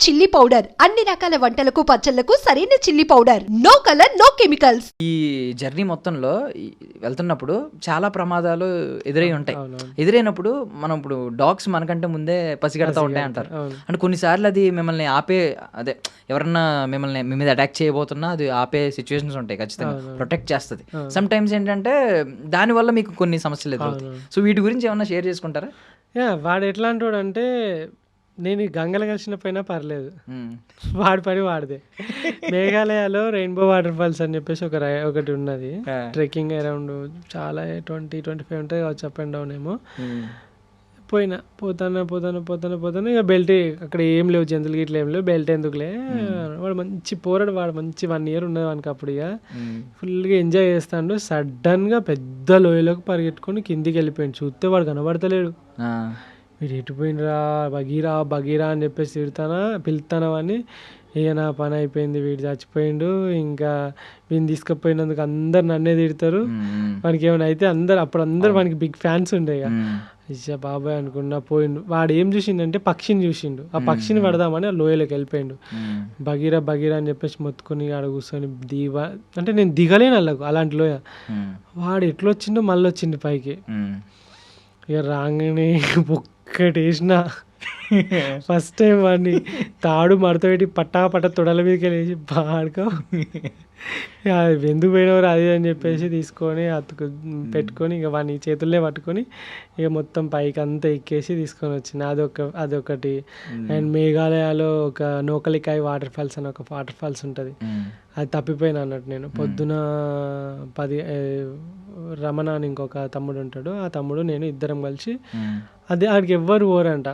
Chilli powder అన్ని రకాల వంటలకు పచ్చళ్లకు సరైన chilli powder. No colour no chemicals. ఈ జర్నీ మొత్తంలో వెళ్తున్నప్పుడు చాలా ప్రమాదాలు ఎదురై ఉంటాయి. ఎదురైనప్పుడు మనం ఇప్పుడు డాగ్స్ మనకంటే ముందే పసిగడతా ఉంటాయి అంటారు. అంటే కొన్నిసార్లు అది మిమ్మల్ని ఆపే అదే ఎవరన్నా మిమ్మల్ని మీ మీద అటాక్ చేయబోతున్నా అది ఆపే సిచ్యువేషన్స్ ఉంటాయి, ఖచ్చితంగా ప్రొటెక్ట్ చేస్తుంది. సమ్ టైమ్స్ ఏంటంటే దానివల్ల మీకు కొన్ని సమస్యలు ఎదురవుతాయి. సో వీటి గురించి ఏమన్నా షేర్ చేసుకుంటారా? వాడు ఎట్లాంటి వాడు అంటే, నేను గంగలు కలిసిన పోయినా పర్లేదు, వాడి పని వాడిదే. మేఘాలయలో రెయిన్బో వాటర్ ఫాల్స్ అని చెప్పేసి ఒకటి ఉన్నది. ట్రెక్కింగ్ అరౌండ్ చాలా 20-25 ఉంటాయి కావచ్చు, అప్ అండ్ డౌన్ ఏమో. పోతాను ఇక బెల్ట్ అక్కడ ఏం లేవు, జంతువులకి ఇట్లా ఏం లేవు, బెల్ట్ ఎందుకులే. వాడు మంచి పోరాడు, వాడు మంచి 1 year ఉన్నది వానికి. అప్పుడు ఇక ఫుల్గా ఎంజాయ్ చేస్తాడు. సడన్గా పెద్ద లోయలోకి పరిగెట్టుకొని కిందికి వెళ్ళిపోయాడు. చూస్తే వాడు కనబడతలేడు. వీడు ఎటుపోయినరా, బగీరా అని చెప్పేసి పిలుతానా అని. ఇక నా పని అయిపోయింది, వీడు చచ్చిపోయిండు. ఇంకా వీడిని తీసుకుపోయినందుకు అందరు నన్నే తిడతారు. వానికి ఏమైనా అయితే అందరు వానికి బిగ్ ఫ్యాన్స్ ఉండే. ఇక ఇచ్చా బాబాయ్ అనుకున్నా పోయిండు. వాడు ఏం చూసిండంటే పక్షిని చూసిండు. ఆ పక్షిని పడదామని ఆ లోయలోకి వెళ్ళిపోయిండు. బగీరా అని చెప్పేసి మొత్తుకొని ఆడ కూర్చొని అంటే నేను దిగలేను అల్లకు అలాంటి లోయ. వాడు ఎట్లా వచ్చిండో మళ్ళీ వచ్చిండు పైకి. ఇక రాగానే ఒక్కటి వేసిన ఫస్ట్ టైం వాడిని తాడు మడత పెట్టి పట్ట తొడల మీదకి వెళ్ళేసి బాడుకో ఎందుకు పోయినవారు అది అని చెప్పేసి తీసుకొని పెట్టుకొని ఇక వాడిని చేతుల్లే పట్టుకొని ఇక మొత్తం పైకి అంతా ఎక్కేసి తీసుకొని వచ్చింది. అదొకటి. అండ్ మేఘాలయలో ఒక నోకలికాయ్ వాటర్ ఫాల్స్ అని ఒక వాటర్ ఫాల్స్ ఉంటుంది. అది తప్పిపోయినా అన్నట్టు నేను. పొద్దున 10 రమణ అని ఇంకొక తమ్ముడు ఉంటాడు, ఆ తమ్ముడు నేను ఇద్దరం కలిసి ఆడికి ఎవ్వరు పోరంట.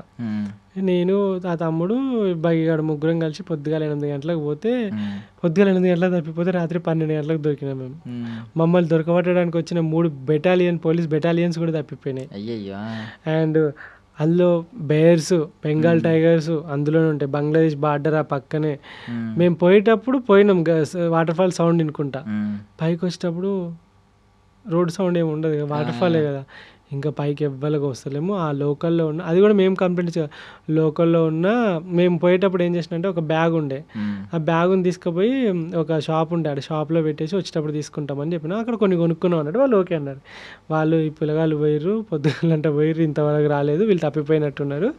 నేను ఆ తమ్ముడు బగిగాడు ముగ్గురం కలిసి పొద్దుగాల 8 గంటలకు పోతే, పొద్దుగాల 8 గంటలకు తప్పిపోతే రాత్రి 12 గంటలకు దొరికినాం మేము. మమ్మల్ని దొరకబట్టడానికి వచ్చిన 3 పోలీస్ బెటాలియన్స్ కూడా తప్పిపోయినాయి. అండ్ అందులో బేర్స్, బెంగాల్ టైగర్స్ అందులోనే ఉంటాయి. బంగ్లాదేశ్ బార్డర్ ఆ పక్కనే. మేము పోయేటప్పుడు పోయినాం వాటర్ ఫాల్ సౌండ్ వినుకుంటా. పైకి వచ్చేటప్పుడు రోడ్ సౌండ్ ఏమి ఉండదు, వాటర్ ఫాలే కదా. ఇంకా పైకి ఎవ్వరికి వస్తలేము. ఆ లోకల్లో ఉన్న, అది కూడా మేము కంప్లైంట్ లోకల్లో ఉన్న, మేము పోయేటప్పుడు ఏం చేసినంటే ఒక బ్యాగ్ ఉండే, ఆ బ్యాగుని తీసుకుపోయి ఒక షాప్ ఉండే, ఆ షాప్లో పెట్టేసి వచ్చేటప్పుడు తీసుకుంటామని చెప్పిన. అక్కడ కొన్ని కొనుక్కున్నాం అన్నాడు. వాళ్ళు ఓకే అన్నారు. వాళ్ళు ఈ పిల్లగాళ్ళు పోయిర్రు, పొద్దుగలంట పోయిర్రు, ఇంతవరకు రాలేదు, వీళ్ళు తప్పిపోయినట్టున్నారు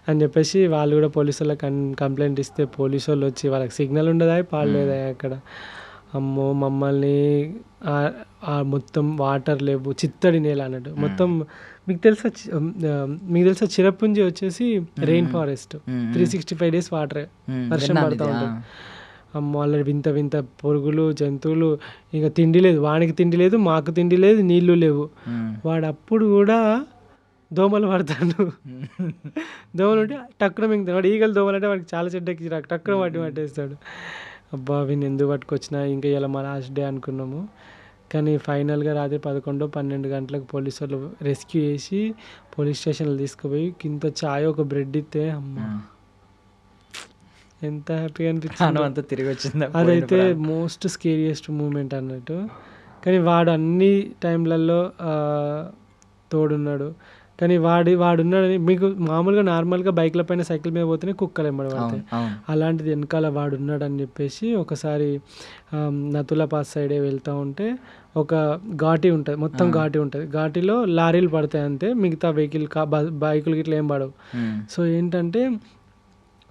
అని చెప్పేసి వాళ్ళు కూడా పోలీసు వాళ్ళకి కంప్లైంట్ ఇస్తే పోలీసు వాళ్ళు వచ్చి వాళ్ళకి సిగ్నల్ ఉండదా పాడలేదా అక్కడ. అమ్మో మమ్మల్ని మొత్తం వాటర్ లేవు, చిత్తడి నేల అన్నట్టు మొత్తం. మీకు తెలుసా చిరపుంజి వచ్చేసి రెయిన్ ఫారెస్ట్, 365 days వాటర్ వర్షం పడుతూ ఉంటుంది. అమ్మో వాళ్ళ వింత పురుగులు, జంతువులు. ఇంకా తిండి లేదు, వానికి తిండి లేదు, మాకు తిండి లేదు, నీళ్లు లేవు. వాడు అప్పుడు కూడా దోమలు పడతాడు. దోమలు ఉంటే టక్కున మింగుతాడు. వాడు ఈగలు దోమలు అంటే వాడికి చాలా చెడ్డకి టక్కున పట్టేస్తాడు. అబ్బా వీని ఎందుకు పట్టుకొచ్చినా, ఇంకా ఇలా మా లాస్ట్ డే అనుకున్నాము. కానీ ఫైనల్గా రాత్రి 11-12 గంటలకు పోలీసు వాళ్ళు రెస్క్యూ చేసి పోలీస్ స్టేషన్లో తీసుకుపోయి కింద చాయ్ ఒక బ్రెడ్ ఇస్తే అమ్మా ఎంత హ్యాపీగా అనిపించింది. తిరిగి వచ్చింది. అదైతే మోస్ట్ స్కేరియస్ట్ మూమెంట్ అన్నట్టు. కానీ వాడు అన్ని టైంలలో తోడున్నాడు. కానీ వాడున్నాడని, మీకు మామూలుగా నార్మల్గా బైక్ల పైన సైకిల్ మీద పోతేనే కుక్కలు ఎంబడి పడతాయి, అలాంటిది వెనకాల వాడున్నాడు అని చెప్పేసి. ఒకసారి నతుల పాస్ సైడే వెళ్తూ ఉంటే ఒక ఘాటి ఉంటుంది, మొత్తం ఘాటి ఉంటుంది. ఘాటిలో లారీలు పడతాయి అంతే, మిగతా బైకులు గిట్లా ఏం పడవు. సో ఏంటంటే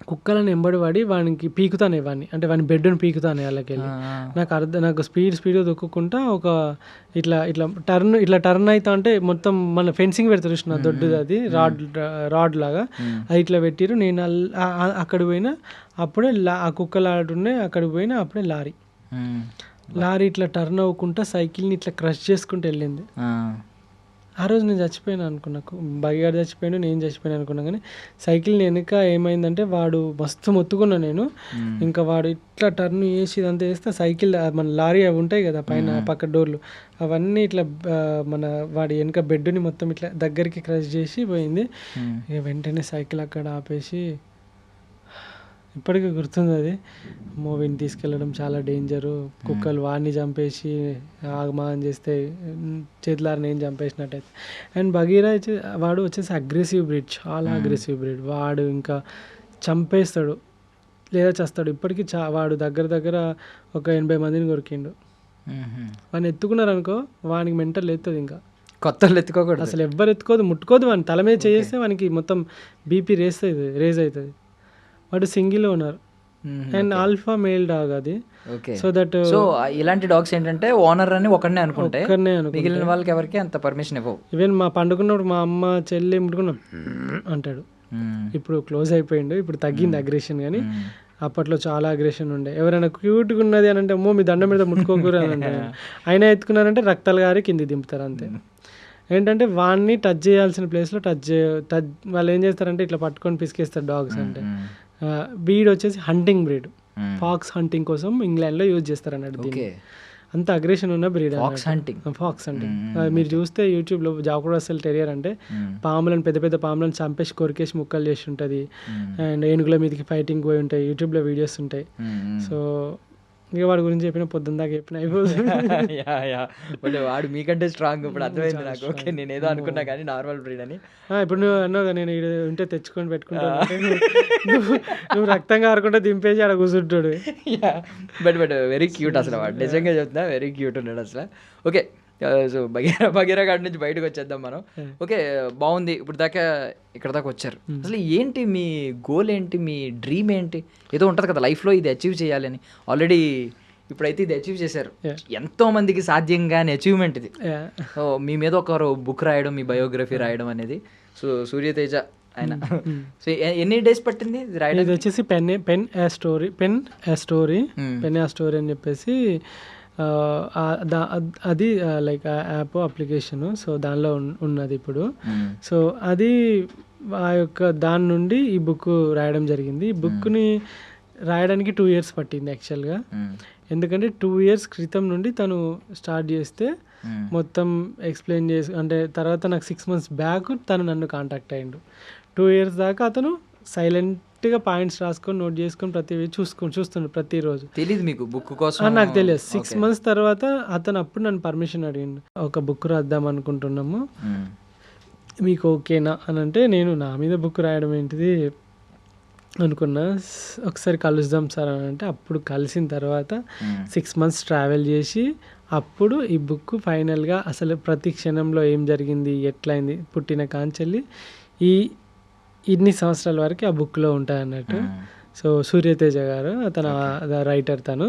కుక్కలను ఎంబడి పడి వానికి పీకుతానే, అంటే వాని బెడ్ని పీకుతానే వాళ్ళకి వెళ్ళి. నాకు స్పీడ్గా దొక్కుకుంటా ఒక ఇట్లా టర్న్ అవుతా అంటే మొత్తం మన ఫెన్సింగ్ పెడతారు చూసిన దొడ్డుది, అది రాడ్ లాగా, అది ఇట్లా పెట్టిరు. నేను అక్కడ పోయినా అప్పుడే ఆ కుక్కలు ఆడున్నాయి, అక్కడికి పోయినా అప్పుడే లారీ ఇట్లా టర్న్ అవ్వకుండా సైకిల్ని ఇట్లా క్రష్ చేసుకుంటూ వెళ్ళింది. ఆ రోజు నేను చచ్చిపోయాను అనుకున్నా, బగిగాడు చచ్చిపోయాను, నేను చచ్చిపోయాను అనుకున్నా. కానీ సైకిల్ని వెనక ఏమైందంటే వాడు మస్తు మొత్తుకున్నా నేను. ఇంకా వాడు ఇట్లా టర్న్ చేసి ఇదంతా చేస్తే సైకిల్ మన లారీ అవి ఉంటాయి కదా పైన పక్క డోర్లు, అవన్నీ ఇట్లా వాడి వెనక బెడ్ని మొత్తం ఇట్లా దగ్గరికి క్రష్ చేసి పోయింది. ఇక వెంటనే సైకిల్ అక్కడ ఆపేసి, ఇప్పటికీ గుర్తుంది అది. మూవీని తీసుకెళ్ళడం చాలా డేంజరు, కుక్కలు వాడిని చంపేసి ఆగమాగం చేస్తే చేతులారా నేను చంపేసినట్టయితే. అండ్ బగీరా వాడు వచ్చేసి అగ్రెసివ్ బ్రీడ్, చాలా అగ్రెసివ్ బ్రీడ్. వాడు ఇంకా చంపేస్తాడు. లేదా చేస్తాడు. ఇప్పటికీ వాడు దగ్గర ఒక 80 మందిని కొరికిండు. వాడిని ఎత్తుకున్నారనుకో వానికి మెంటల్ ఎత్తుంది, ఇంకా కొత్త వాళ్ళు ఎత్తుకోకూడదు అసలు ఎవ్వరు ఎత్తుకోదు, ముట్టుకోదు. వాడిని తల మీద చేస్తే వానికి మొత్తం బీపీ రేజ్ అవుతుంది. వాడు single owner and alpha male dog అది. సో దట్ ఇలాంటి డాగ్స్ ఏంటంటే ఓనర్ అని ఒకనే అనుకుంటే మిగిలిన వాళ్ళకి ఎవరికి అంత పర్మిషన్ ఇవ్వవు. ఈవెన్ మా పండుకున్నప్పుడు మా అమ్మ చెల్లి ముట్టుకున్నా అంటాడు. ఇప్పుడు క్లోజ్ అయిపోయిండు, ఇప్పుడు తగ్గింది అగ్రెషన్, కానీ అప్పట్లో చాలా అగ్రెషన్ ఉండే. ఎవరైనా క్యూట్గా ఉన్నది అని అంటే అమ్మో మీ దండం మీద ముట్టుకోకూడదు అని అంటారు. అయినా ఎత్తుకున్నారంటే రక్తాలు గారి కింది దింపుతారు అంతే. ఏంటంటే వాడిని టచ్ చేయాల్సిన ప్లేస్లో వాళ్ళు ఏం చేస్తారంటే ఇట్లా పట్టుకొని పిసికేస్తారు డాగ్స్. అంటే బ్రీడ్ వచ్చేసి హంటింగ్ బ్రీడ్, ఫాక్స్ హంటింగ్ కోసం ఇంగ్లాండ్లో యూజ్ చేస్తారు అన్నట్టు. దీన్ని అంత అగ్రెషన్ ఉన్న బ్రీడ్ ఫాక్స్ హంటింగ్. మీరు చూస్తే యూట్యూబ్లో జాక్ రస్సెల్ టెరియర్ అంటే పాములను పెద్ద పాములను చంపేసి కొరికేసి ముక్కలు చేసి ఉంటుంది, అండ్ ఏనుగుల మీదకి ఫైటింగ్ పోయి ఉంటాయి. యూట్యూబ్లో వీడియోస్ ఉంటాయి. సో ఇక వాడి గురించి చెప్పిన పొద్దున్న దాకా చెప్పిన అయిపోతుంది. వాడు మీకంటే స్ట్రాంగ్ ఇప్పుడు అర్థమైంది నాకు. ఓకే, నేను ఏదో అనుకున్నా కానీ నార్మల్ బ్రీడ్ అని. ఇప్పుడు నువ్వు అన్నావు నేను ఇక్కడ ఉంటే తెచ్చుకొని పెట్టుకుంటాను, నువ్వు రక్తం కారకుండా దింపేసి ఆడ కూర్చుంటాడు. బట్ వెరీ క్యూట్ అసలు, వాడు నిజంగా చెప్తున్నా వెరీ క్యూట్ ఉన్నాడు అసలు. ఓకే, సో బగీరా గార్డ్ నుంచి బయటకు వచ్చేద్దాం మనం. ఓకే, బాగుంది. ఇప్పుడు దాకా ఇక్కడ దాకా వచ్చారు. అసలు ఏంటి మీ గోల్ ఏంటి, మీ డ్రీమ్ ఏంటి? ఏదో ఉంటుంది కదా లైఫ్లో ఇది అచీవ్ చేయాలని. ఆల్రెడీ ఇప్పుడైతే ఇది అచీవ్ చేశారు. ఎంతో మందికి సాధ్యం కాని అచీవ్మెంట్ ఇది. సో మీ మీద ఒకరు బుక్ రాయడం, మీ బయోగ్రఫీ రాయడం అనేది. సో సూర్యతేజ ఆయన. సో ఎన్ని డేస్ పట్టింది రాయడం? ఇది వచ్చేసి పెన్ ఏ స్టోరీ అని చెప్పేసి అది లైక్ యాప్ అప్లికేషన్. సో దానిలో ఉన్నది ఇప్పుడు. సో అది ఆ యొక్క దాని నుండి ఈ బుక్ రాయడం జరిగింది. ఈ బుక్ని రాయడానికి 2 years పట్టింది యాక్చువల్గా. ఎందుకంటే 2 years క్రితం నుండి తను స్టార్ట్ చేస్తే మొత్తం ఎక్స్ప్లెయిన్ చేసి, అంటే తర్వాత నాకు 6 months బ్యాక్ తను నన్ను కాంటాక్ట్ అయ్యిండు. 2 years దాకా అతను సైలెంట్గా పాయింట్స్ రాసుకొని నోట్ చేసుకొని చూస్తుండే ప్రతిరోజు. తెలియదు మీకు బుక్ కోసం? నాకు తెలియదు. 6 months తర్వాత అతను అప్పుడు నన్ను పర్మిషన్ అడిగిండు, ఒక బుక్ రాద్దాం అనుకుంటున్నాము, మీకు ఓకేనా అని అంటే, నేను నా మీద బుక్ రాయడం ఏంటిది అనుకున్నా. ఒకసారి కలుద్దాం సార్ అని అంటే, అప్పుడు కలిసిన తర్వాత 6 months ట్రావెల్ చేసి అప్పుడు ఈ బుక్ ఫైనల్గా అసలు ప్రతి క్షణంలో ఏం జరిగింది, ఎట్లయింది, పుట్టిన కాంచెల్లి ఇన్ని సంవత్సరాల వరకు ఆ బుక్లో ఉంటాయి అన్నట్టు. సో సూర్యతేజ గారు అతను రైటర్ తను.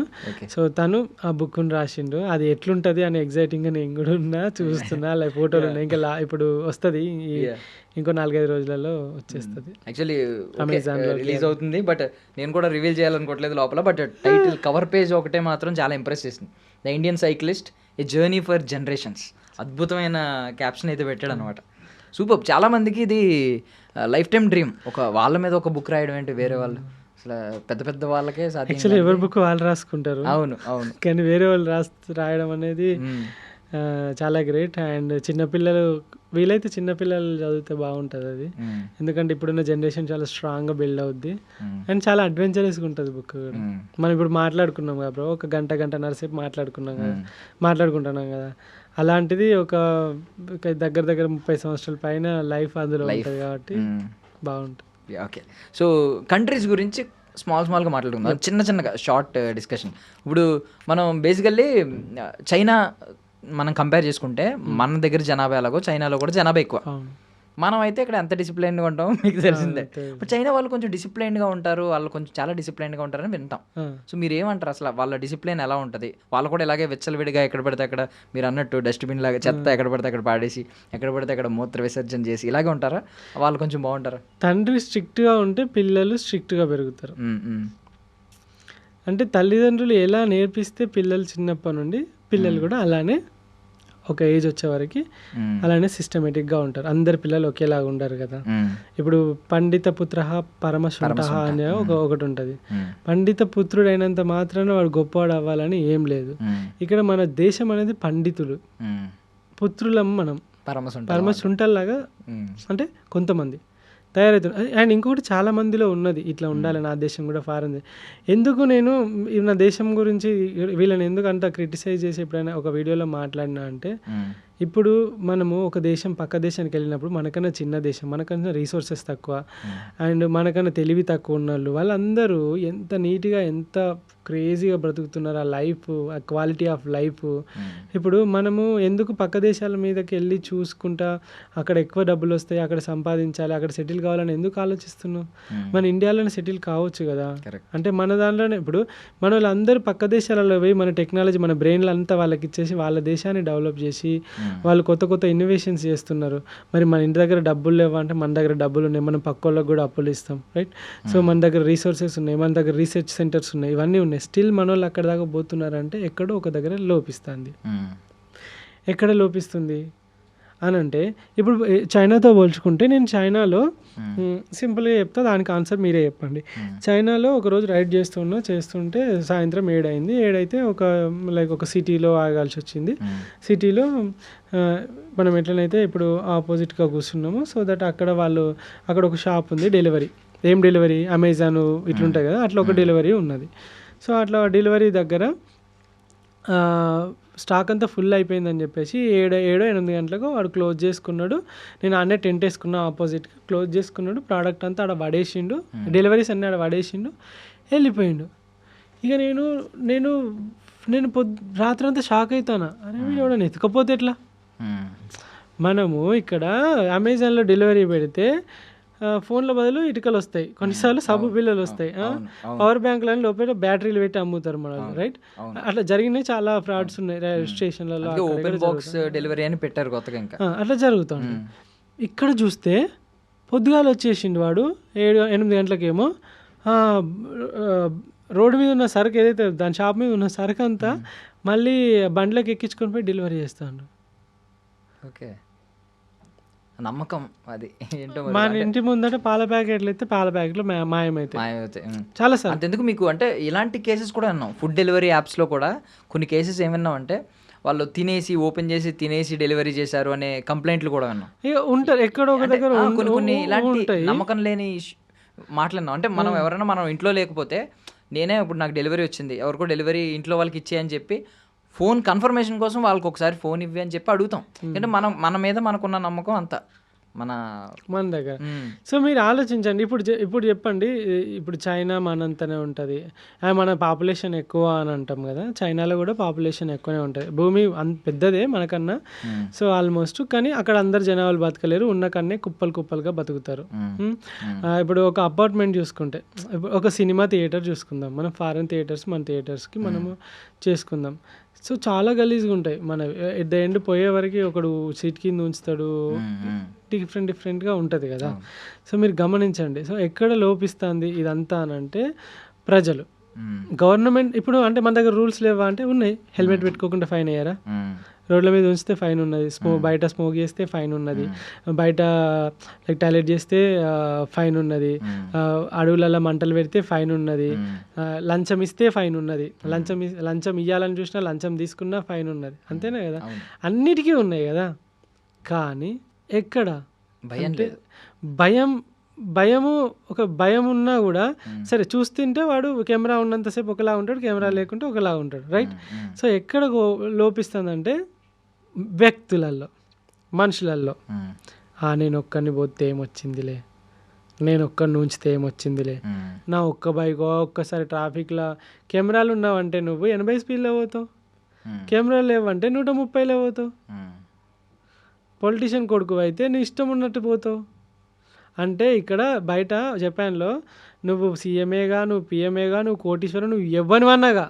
సో తను ఆ బుక్ని రాసిండు. అది ఎట్లుంటుంది అని ఎగ్జైటింగ్గా నేను కూడా ఉన్నా, చూస్తున్నా. లైక్ ఫోటోలు ఉన్నాయి, ఇంకా ఇప్పుడు వస్తుంది, ఇంకో 4-5 రోజులలో వచ్చేస్తుంది. యాక్చువల్లీ అమెజాన్లో రిలీజ్ అవుతుంది. బట్ నేను కూడా రివీల్ చేయాలనుకోవట్లేదు లోపల. బట్ టైటిల్ కవర్ పేజ్ ఒకటే మాత్రం చాలా ఇంప్రెస్ చేసింది. The Indian cyclist A journey for generations. అద్భుతమైన క్యాప్షన్ అయితే పెట్టాడు అనమాట. సూపర్. చాలామందికి ఇది లైఫ్ టైం డ్రీమ్, ఒక వాళ్ళ మీద ఒక బుక్ రాయడం ఏంటి, వేరే వాళ్ళు అసలు పెద్ద వాళ్ళకే సాధ్యం. యాక్చువల్లీ ఎవరి బుక్ వాళ్ళు రాసుకుంటారు. అవును, కానీ వేరే వాళ్ళు రాయడం అనేది చాలా గ్రేట్. అండ్ చిన్నపిల్లలు, వీలైతే చిన్నపిల్లలు చదివితే బాగుంటుంది అది. ఎందుకంటే ఇప్పుడున్న జనరేషన్ చాలా స్ట్రాంగ్గా బిల్డ్ అవుద్ది అండ్ చాలా అడ్వెంచరస్గా ఉంటుంది బుక్ కూడా. మనం ఇప్పుడు మాట్లాడుకున్నాం కదా బ్రో, ఒక గంటన్నర సేపు మాట్లాడుకుంటున్నాం కదా. అలాంటిది ఒక దగ్గర 30 సంవత్సరాల పైన లైఫ్ అందులో ఉంటుంది కాబట్టి బాగుంటుంది. ఓకే, సో కంట్రీస్ గురించి స్మాల్గా మాట్లాడుకుందాం, చిన్నగా షార్ట్ డిస్కషన్. ఇప్పుడు మనం బేసికల్లీ చైనా మనం కంపేర్ చేసుకుంటే మన దగ్గర జనాభా ఎలాగో చైనాలో కూడా జనాభా ఎక్కువ. మనం అయితే ఇక్కడ ఎంత డిసిప్లైన్గా ఉంటామో మీకు తెలిసిందే. బట్ చైనా వాళ్ళు కొంచెం డిసిప్లైన్గా ఉంటారు, వాళ్ళు కొంచెం చాలా డిసిప్లైన్గా ఉంటారని వింటాం. సో మీరు ఏమంటారు అసలు వాళ్ళ డిసిప్లైన్ ఎలా ఉంటుంది? వాళ్ళు కూడా ఇలాగే విచ్చలవిడిగా ఎక్కడ పడితే అక్కడ, మీరు అన్నట్టు డస్ట్బిన్ లాగా చెత్త ఎక్కడ పడితే అక్కడ పాడేసి, ఎక్కడ పడితే అక్కడ మూత్ర విసర్జన చేసి ఇలాగే ఉంటారా? వాళ్ళు కొంచెం బాగుంటారా? తండ్రి స్ట్రిక్ట్గా ఉంటే పిల్లలు స్ట్రిక్ట్గా పెరుగుతారు. అంటే తల్లిదండ్రులు ఎలా నేర్పిస్తే పిల్లలు చిన్నప్పటి నుండి పిల్లలు కూడా అలానే ఒక ఏజ్ వచ్చే వరకు అలానే సిస్టమేటిక్గా ఉంటారు. అందరి పిల్లలు ఒకేలాగా ఉండరు కదా. ఇప్పుడు పండిత పుత్ర పరమశుంఠ అనే ఒకటి ఉంటుంది. పండిత పుత్రుడు అయినంత మాత్రాన వాడు గొప్పవాడు అవ్వాలని ఏం లేదు. ఇక్కడ మన దేశం అనేది పండితులు, పుత్రులం మనం పరమశుంఠల్లాగా, అంటే కొంతమంది తయారవుతుంది. అండ్ ఇంకొకటి చాలా మందిలో ఉన్నది ఇట్లా ఉండాలి, నా దేశం కూడా ఫారెన్. ఎందుకు నేను నా దేశం గురించి వీళ్ళని ఎందుకు అంత క్రిటిసైజ్ చేసి ఎప్పుడైనా ఒక వీడియోలో మాట్లాడినా అంటే, ఇప్పుడు మనము ఒక దేశం పక్క దేశానికి వెళ్ళినప్పుడు మనకన్నా చిన్న దేశం, మనకన్నా రీసోర్సెస్ తక్కువ అండ్ మనకన్నా తెలివి తక్కువ ఉన్న వాళ్ళందరూ ఎంత నీట్గా ఎంత క్రేజీగా బ్రతుకుతున్నారు. ఆ లైఫ్, ఆ క్వాలిటీ ఆఫ్ లైఫ్. ఇప్పుడు మనము ఎందుకు పక్క దేశాల మీదకి వెళ్ళి చూసుకుంటా అక్కడ ఎక్కువ డబ్బులు వస్తాయి, అక్కడ సంపాదించాలి, అక్కడ సెటిల్ కావాలని ఎందుకు ఆలోచిస్తున్నాం? మన ఇండియాలోనే సెటిల్ కావచ్చు కదా. అంటే మన దాంట్లోనే ఇప్పుడు మన వాళ్ళందరూ పక్క దేశాలలో పోయి మన టెక్నాలజీ, మన బ్రెయిన్లు అంతా వాళ్ళకి ఇచ్చేసి వాళ్ళ దేశాన్ని డెవలప్ చేసి వాళ్ళు కొత్త కొత్త ఇన్నోవేషన్స్ చేస్తున్నారు. మరి మన ఇంటి దగ్గర డబ్బులు లేవా అంటే మన దగ్గర డబ్బులు ఉన్నాయి, మనం పక్క వాళ్ళకి కూడా అప్పులు ఇస్తాం, రైట్? సో మన దగ్గర రీసోర్సెస్ ఉన్నాయి, మన దగ్గర రీసెర్చ్ సెంటర్స్ ఉన్నాయి, ఇవన్నీ ఉన్నాయి. స్టిల్ మన వాళ్ళు అక్కడ దాకా పోతున్నారంటే ఎక్కడో ఒక దగ్గర లోపిస్తుంది. ఎక్కడ లోపిస్తుంది అని అంటే ఇప్పుడు చైనాతో పోల్చుకుంటే, నేను చైనాలో సింపుల్గా చెప్తా, దానికి ఆన్సర్ మీరే చెప్పండి. చైనాలో ఒకరోజు రైడ్ చేస్తుంటే సాయంత్రం 7 అయింది. 7 అయితే ఒక సిటీలో ఆగాల్సి వచ్చింది. సిటీలో మనం ఎట్లనైతే ఇప్పుడు ఆపోజిట్గా కూర్చున్నాము, సో దట్ అక్కడ ఒక షాప్ ఉంది, డెలివరీ. ఏం డెలివరీ? అమెజాన్ ఇట్లుంటాయి కదా, అట్లా ఒక డెలివరీ ఉన్నది. సో అట్లా డెలివరీ దగ్గర స్టాక్ అంతా ఫుల్ అయిపోయిందని చెప్పేసి 7-8 గంటలకు వాడు క్లోజ్ చేసుకున్నాడు. నేను అన్నే టెంట్ వేసుకున్నా, ఆపోజిట్గా క్లోజ్ చేసుకున్నాడు. ప్రోడక్ట్ అంతా ఆడ పడేసిండు, డెలివరీస్ అన్నీ ఆడ పడేసిండు, వెళ్ళిపోయిండు. ఇక నేను రాత్రంతా షాక్ అవుతాను. అరే వీడు ఎవడన్నా ఎత్తుకపోతే ఎట్లా? మనము ఇక్కడ అమెజాన్లో డెలివరీ పెడితే ఫోన్ల బదులు ఇటుకలు వస్తాయి, కొన్నిసార్లు సబ్బు బిల్లలు వస్తాయి, పవర్ బ్యాంకులని లోపల బ్యాటరీలు పెట్టి అమ్ముతారు మన, రైట్? అట్లా జరిగినాయి, చాలా ఫ్రాడ్స్ ఉన్నాయి స్టేషన్లలో. డెలివరీ అని పెట్టారు కొత్తగా, ఇంకా అట్లా జరుగుతుంది. ఇక్కడ చూస్తే పొద్దుగాల వచ్చేసిండు వాడు 7-8 గంటలకేమో. రోడ్డు మీద ఉన్న సరుకు ఏదైతే దాని షాప్ మీద ఉన్న సరుకు అంతా మళ్ళీ బండ్లకు ఎక్కించుకొని పోయి డెలివరీ చేస్తాను. ఓకే, నమ్మకం అది ఏంటో. మన ఇంటి ముందట పాల ప్యాకెట్లు అయితే పాల ప్యాకెట్లు మాయమైతే చాలా సార్. అంతెందుకు మీకు అంటే ఇలాంటి కేసెస్ కూడా విన్నాం. ఫుడ్ డెలివరీ యాప్స్లో కూడా కొన్ని కేసెస్ ఏమన్నాం అంటే వాళ్ళు ఓపెన్ చేసి తినేసి డెలివరీ చేశారు అనే కంప్లైంట్లు కూడా విన్నాం. ఉంటారు ఎక్కడో ఒక దగ్గర కొన్ని ఇలాంటి నమ్మకం లేని మాట్లాడినాం. అంటే మనం ఎవరైనా మనం ఇంట్లో లేకపోతే, నేనే ఇప్పుడు నాకు డెలివరీ వచ్చింది, ఎవరికో డెలివరీ ఇంట్లో వాళ్ళకి ఇచ్చేయని చెప్పి ఫోన్ కన్ఫర్మేషన్ కోసం వాళ్ళకి ఒకసారి ఫోన్ ఇవ్వి అని చెప్పి అడుగుతాం. అంటే మన మీద మనకున్న నమ్మకం అంతా మన దగ్గర. సో మీరు ఆలోచించండి. ఇప్పుడు చెప్పండి, ఇప్పుడు చైనా మనంతనే ఉంటుంది, మన పాపులేషన్ ఎక్కువ అని అంటాం కదా. చైనాలో కూడా పాపులేషన్ ఎక్కువనే ఉంటుంది, భూమి పెద్దదే మనకన్నా. సో ఆల్మోస్ట్, కానీ అక్కడ అందరు జనాలు బతకలేరు, ఉన్న కన్నే కుప్పలుగా బతుకుతారు. ఇప్పుడు ఒక అపార్ట్మెంట్ చూసుకుంటే, ఒక సినిమా థియేటర్ చూసుకుందాం, మనం ఫారెన్ థియేటర్స్ మన థియేటర్స్కి మనము చేసుకుందాం. సో చాలా గలీజ్గా ఉంటాయి. మన ఎట్ ద ఎండ్ పోయే వరకు ఒకడు సీట్ కింద ఉంచుతాడు, డిఫరెంట్గా ఉంటుంది కదా. సో మీరు గమనించండి. సో ఎక్కడ లోపిస్తుంది ఇదంతా అని అంటే ప్రజలు, గవర్నమెంట్. ఇప్పుడు అంటే మన దగ్గర రూల్స్ లేవా అంటే ఉన్నాయి. హెల్మెట్ పెట్టుకోకుండా ఫైన్ అయ్యారా? రోడ్ల మీద ఉంచితే ఫైన్ ఉన్నది, బయట స్మోక్ చేస్తే ఫైన్ ఉన్నది, బయట టాయిలెట్ చేస్తే ఫైన్ ఉన్నది, అడవులలో మంటలు పెడితే ఫైన్ ఉన్నది, లంచం ఇస్తే ఫైన్ ఉన్నది, లంచం ఇవ్వాలని చూసినా లంచం తీసుకున్నా ఫైన్ ఉన్నది. అంతేనా కదా? అన్నిటికీ ఉన్నాయి కదా. కానీ ఎక్కడ భయము ఒక భయం ఉన్నా కూడా సరే, చూస్తుంటే వాడు కెమెరా ఉన్నంతసేపు ఒకలా ఉంటాడు, కెమెరా లేకుంటే ఒకలా ఉంటాడు, రైట్? సో ఎక్కడ లోపిస్తుందంటే వ్యక్తులలో, మనుషులలో. నేను ఒక్కడిని పోతే ఏమొచ్చిందిలే, నేను ఒక్కడిని ఉంచితే ఏమొచ్చిందిలే, నా ఒక్క బైక్ ఒక్కసారి ట్రాఫిక్లో కెమెరాలు ఉన్నావంటే నువ్వు 80 స్పీడ్లో పోతావు, కెమెరాలు లేవంటే 130లో పోతావు. పొలిటీషియన్ కొడుకు అయితే నీ ఇష్టం ఉన్నట్టు పోతావు. అంటే ఇక్కడ బయట జపాన్లో నువ్వు సీఎంఏగా, నువ్వు పిఎంఏగా, నువ్వు కోటీశ్వరం, నువ్వు ఎవ్వనివన్నాగా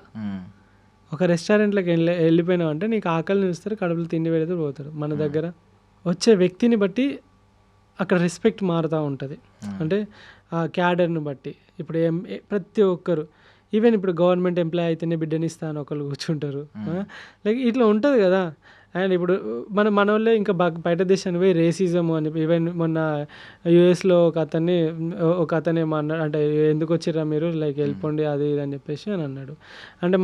ఒక రెస్టారెంట్లోకి వెళ్ళిపోయినావు అంటే నీకు ఆకలిని చూస్తారు, కడుపులు తిండి పెడితే పోతారు. మన దగ్గర వచ్చే వ్యక్తిని బట్టి అక్కడ రెస్పెక్ట్ మారుతూ ఉంటుంది. అంటే ఆ క్యాడర్ని బట్టి. ఇప్పుడు ప్రతి ఒక్కరు, ఈవెన్ ఇప్పుడు గవర్నమెంట్ ఎంప్లాయ్ అయితేనే బిడ్డనిస్తాను ఒకళ్ళు కూర్చుంటారు, లైక్ ఇట్లా ఉంటుంది కదా. అండ్ ఇప్పుడు మన వాళ్ళే ఇంకా బయట దేశానికి పోయి రేసిజం అని, ఈవెన్ మొన్న యూఎస్లో ఒక అతనే అన్నాడు, అంటే ఎందుకు వచ్చిర్రా మీరు, లైక్ వెళ్ళిపోండి అది ఇది అని చెప్పేసి అని అన్నాడు. అంటే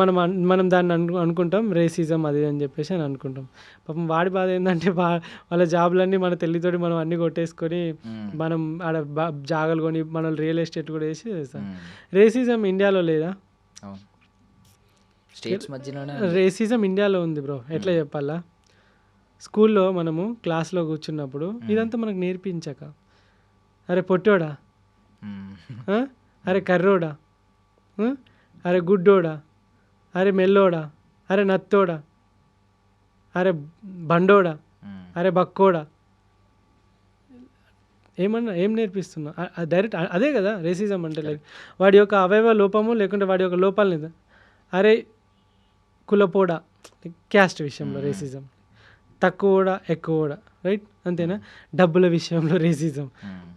మనం దాన్ని అనుకుంటాం రేసిజం అది అని చెప్పేసి అని అనుకుంటాం. పాపం వాడి బాధ ఏంటంటే వాళ్ళ జాబులన్నీ మన తెల్లితోటి మనం అన్నీ కొట్టేసుకొని మనం ఆడ జాగాలు కొని మన రియల్ ఎస్టేట్ కూడా వేసి చేస్తాం. రేసిజం ఇండియాలో లేదా? రేసిజం ఇండియాలో ఉంది బ్రో, ఎట్లా చెప్పాలా? స్కూల్లో మనము క్లాస్లో కూర్చున్నప్పుడు ఇదంతా మనకు నేర్పించక, అరే పొట్టోడా, ఆ? అరే కర్రోడా, ఆ? అరే గుడ్డోడా, అరే మెల్లోడా, అరే నత్తోడా, అరే బండోడా, అరే బక్కోడా, ఏం నేర్పిస్తున్నా? డైరెక్ట్ అదే కదా రేసిజం అంటే. లైక్ వాడి యొక్క అవయవ లోపము లేకుంటే వాడి యొక్క లోపాలు లేదా, అరే కులపోడా, క్యాస్ట్ విషయంలో రేసిజం, తక్కువడా ఎక్కువడా, రైట్ అంతేనా? డబ్బుల విషయంలో రేసిజం,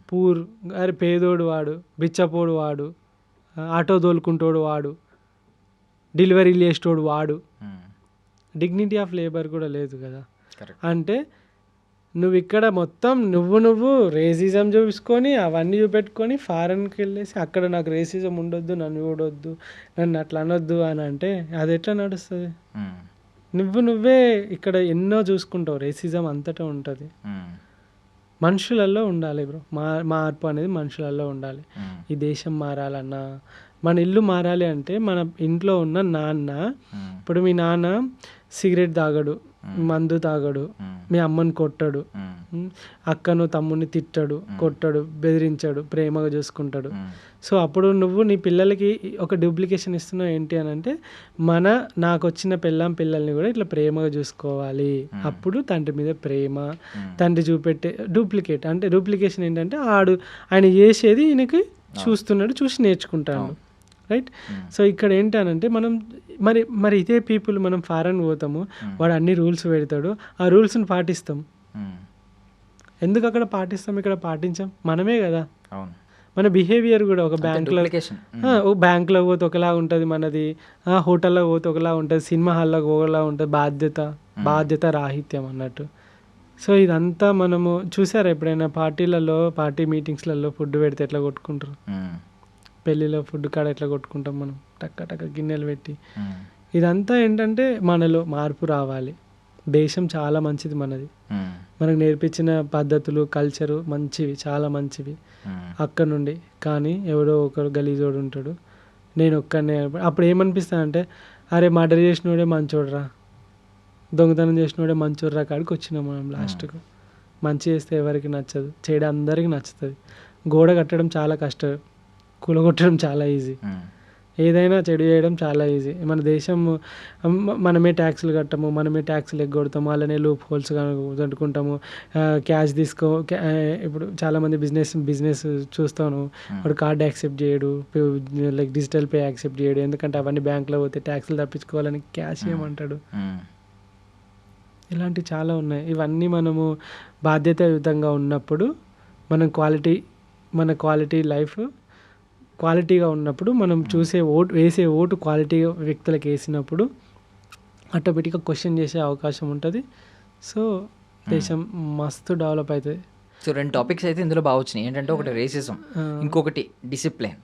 పూర్, అరే పేదోడు వాడు, బిచ్చపోడు వాడు, ఆటో తోలుకుంటోడు వాడు, డెలివరీలు చేసేటోడు వాడు, డిగ్నిటీ ఆఫ్ లేబర్ కూడా లేదు కదా. అంటే నువ్వు ఇక్కడ మొత్తం నువ్వు రేసిజం చూసుకొని అవన్నీ చూపెట్టుకొని ఫారెన్కి వెళ్ళేసి అక్కడ నాకు రేసిజం ఉండొద్దు, నన్ను చూడొద్దు, నన్ను అట్లా అనొద్దు అని అంటే అది ఎట్లా నడుస్తుంది? నువ్వే ఇక్కడ ఎన్నో చూసుకుంటావు, రేసిజం అంతటా ఉంటుంది. మనుషులలో ఉండాలి బ్రో, మార్పు అనేది మనుషులలో ఉండాలి. ఈ దేశం మారాలన్నా, మన ఇల్లు మారాలి అంటే మన ఇంట్లో ఉన్న నాన్న, ఇప్పుడు మీ నాన్న సిగరెట్ తాగడు, మందు తాగడు, మీ అమ్మని కొట్టడు, అక్కను తమ్ముని తిట్టడు, కొట్టడు, బెదిరించాడు, ప్రేమగా చూసుకుంటాడు. సో అప్పుడు నువ్వు నీ పిల్లలకి ఒక డూప్లికేషన్ ఇస్తున్నావు ఏంటి అని అంటే, నాకు వచ్చిన పిల్లల్ని కూడా ఇట్లా ప్రేమగా చూసుకోవాలి. అప్పుడు తండ్రి మీద ప్రేమ, తండ్రి చూపెట్టే డూప్లికేట్ అంటే డూప్లికేషన్ ఏంటంటే ఆయన చేసేది ఈయనకి చూస్తున్నాడు, చూసి నేర్చుకుంటాడు, రైట్? సో ఇక్కడ ఏంటనంటే మనం మరి ఇదే పీపుల్ మనం ఫారెన్ పోతాము, వాడు అన్ని రూల్స్ పెడతాడు, ఆ రూల్స్ని పాటిస్తాం. ఎందుకు అక్కడ పాటిస్తాం, ఇక్కడ పాటించాం? మనమే కదా. మన బిహేవియర్ కూడా ఒక బ్యాంక్లో పోతే ఒకలా ఉంటుంది మనది, హోటల్లో పోతే ఒకలా ఉంటుంది, సినిమా హాల్లోకి ఒకలా ఉంటుంది. బాధ్యత రాహిత్యం అన్నట్టు. సో ఇదంతా మనము చూసారా ఎప్పుడైనా పార్టీ మీటింగ్స్లలో ఫుడ్ పెడితే ఎట్లా కొట్టుకుంటారు, పెళ్ళిలో ఫుడ్ కాడ ఎట్లా కొట్టుకుంటాం మనం, టక్క గిన్నెలు పెట్టి. ఇదంతా ఏంటంటే మనలో మార్పు రావాలి. దేశం చాలా మంచిది మనది, మనకు నేర్పించిన పద్ధతులు, కల్చరు మంచివి, చాలా మంచివి అక్కడ నుండి. కానీ ఎవడో ఒకరు గలీజోడు ఉంటాడు, నేను ఒక్కనే. అప్పుడు ఏమనిపిస్తానంటే, అరే మర్డర్ చేసినోడే మంచోడ్రా, దొంగతనం చేసినోడే మంచోడ్రా కాడికి వచ్చినాం మనం లాస్ట్కు. మంచి చేస్తే ఎవరికి నచ్చదు, చెడు అందరికీ నచ్చుతుంది. గోడ కట్టడం చాలా కష్టం, కూలగొట్టడం చాలా ఈజీ, ఏదైనా చెడు చేయడం చాలా ఈజీ. మన దేశం మనమే ట్యాక్సులు కట్టము, మనమే ట్యాక్సులు ఎగ్గొడతాము, అలానే లూప్ హోల్స్ కట్టుకుంటాము, క్యాష్ ఇప్పుడు చాలామంది బిజినెస్ చూస్తాను, వాడు కార్డ్ యాక్సెప్ట్ చేయడు, లైక్ డిజిటల్ పే యాక్సెప్ట్ చేయడు, ఎందుకంటే అవన్నీ బ్యాంక్లో పోతే ట్యాక్సులు తప్పించుకోవాలని క్యాష్ ఏమంటాడు. ఇలాంటివి చాలా ఉన్నాయి. ఇవన్నీ మనము బాధ్యతాయుతంగా ఉన్నప్పుడు మన క్వాలిటీ లైఫ్ క్వాలిటీగా ఉన్నప్పుడు, మనం వేసే ఓటు క్వాలిటీ వ్యక్తులకు వేసినప్పుడు ఆటోమేటిక్గా క్వశ్చన్ చేసే అవకాశం ఉంటుంది. సో దేశం మస్తు డెవలప్ అవుతుంది. సో 2 టాపిక్స్ అయితే ఇందులో బాగా వచ్చినాయి. ఏంటంటే ఒకటి రేసిజం, ఇంకొకటి డిసిప్లిన్.